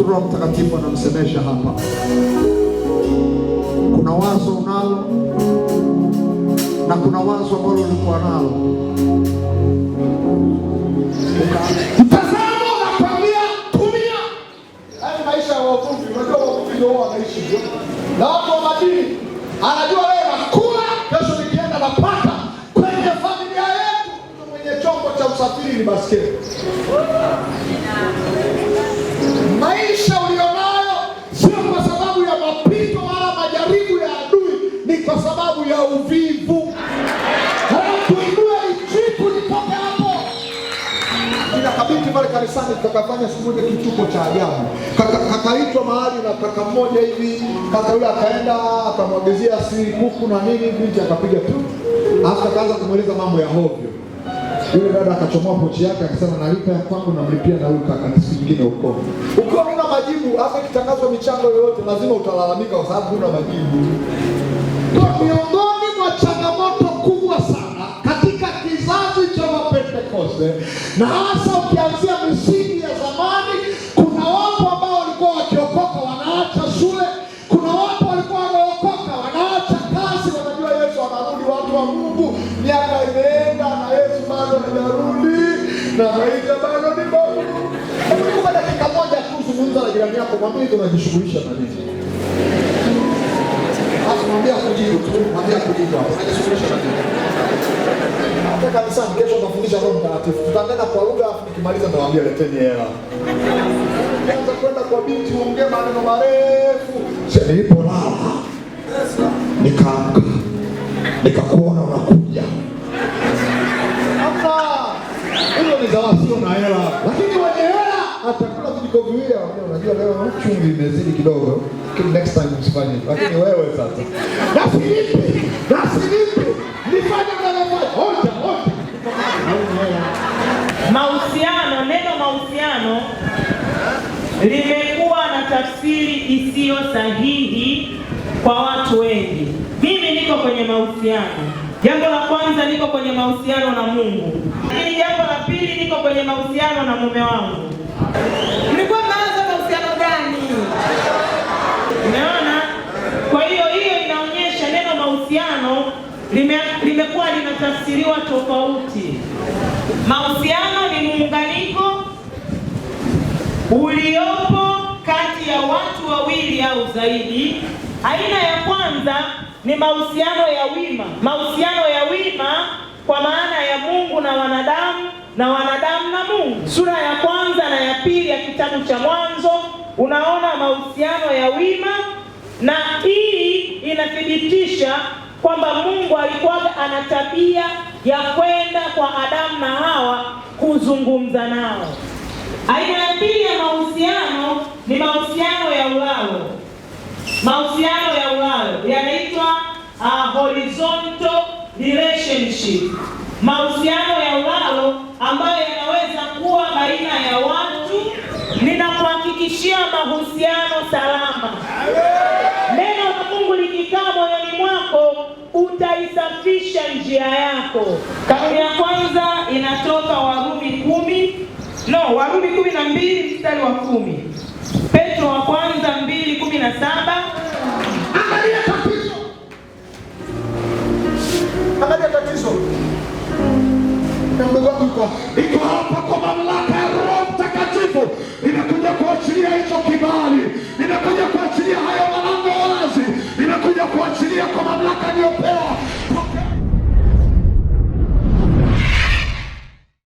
Roho Mtakatifu anamsemesha hapa. Kuna wazo unalo na kuna wazo ambalo ulikuwa nalo. Mtazamo unakwambia tumia. Haya maisha ya wavuvi, unajua wavuvi ndio wanaishi hivyo. Na watu wa madini, anajua leo nakula, kesho nikienda napata. Kwenye familia yetu, mwenye chombo cha usafiri ni baskeli. Maisha ulionayo sio kwa sababu ya mapito wala majaribu ya adui, ni kwa sababu ya uvivu. Tuinue ichiku litoke hapo. Ina kabiti pale kanisani tukafanya siku moja kituko cha ajabu. Kakaitwa mahali na kaka mmoja hivi, kaka yule akaenda akamwagezea siri kuku na nini, binti akapiga tu. Hata kaanza kumweleza mambo ya hovyo. Yule dada akachomoa pochi yake akasema nalipa ya kwangu na mlipia na huyu kaka na siku nyingine huko. Ukiwa huna majibu, hata kitangazwa michango yoyote lazima utalalamika kwa sababu huna majibu. Kwa miongoni mwa changamoto kubwa sana katika kizazi cha Wapentekoste, na hasa ukianzia misingi ya zamani, kuna watu ambao walikuwa wakiokoka wanaacha shule, kuna watu walikuwa wanaokoka wanaacha kazi, wanajua Yesu anarudi, watu wa Mungu, miaka imeenda na Yesu bado hajarudi na maisha bado ni magumu. Kwa dakika moja tu zungumza na jirani yako, mwambie tunajishughulisha na nini? Mwambie kujibu tu, mwambie kujibu hapo. Unajishughulisha na nini? Hata kanisani kesho tunafundisha Roho Mtakatifu. Tutanena kwa lugha afu nikimaliza nawaambia leteni hela. Anza kwenda kwa binti uongee maneno marefu. Nilipolala nikaamka. Nikakuona unakuja. Hapa hilo ni zawadi sio na hela. Lakini wenye hela atakula vijiko viwili, unajua leo chumvi imezidi kidogo. Next time usifanye. Lakini wewe sasa. Na Filipi nifanye mnalofanya. Hoja. Mahusiano, neno mahusiano limekuwa na tafsiri isiyo sahihi kwa watu wengi. Mimi niko kwenye mahusiano. Jambo la kwanza, niko kwenye mahusiano na Mungu. Lakini jambo la pili, niko kwenye mahusiano na mume wangu. Mlikuwa mnaanza mahusiano gani? Umeona? Kwa hiyo inaonyesha neno mahusiano limekuwa linatafsiriwa tofauti. Mahusiano ni muunganiko uliopo kati ya watu wawili au zaidi. Aina ya kwanza ni mahusiano ya wima. Mahusiano ya wima kwa maana ya Mungu na wanadamu na wanadamu na Mungu. Sura ya kwanza na ya pili ya kitabu cha Mwanzo unaona mahusiano ya wima, na hii inathibitisha kwamba Mungu alikuwa ana tabia ya kwenda kwa Adamu na Hawa kuzungumza nao. Aina ya pili ya mahusiano ni mahusiano ya ulalo. Mahusiano ya ulalo yanaitwa horizontal relationship. Mahusiano ya ulalo ambayo yanaweza kuwa baina ya watu. Ninakuhakikishia mahusiano salama. Neno la Mungu likikaa moyoni mwako utaisafisha njia yako. Kauli ya kwanza inatoka Warumi 12 mstari wa 10. Petro wa kwanza 2:17. Angalia tatizo. Iko hapa kwa mamlaka ya Roho Mtakatifu. Inakuja kuachilia hicho kibali. Inakuja kuachilia hayo malango wazi. Inakuja kuachilia kwa mamlaka iliyopewa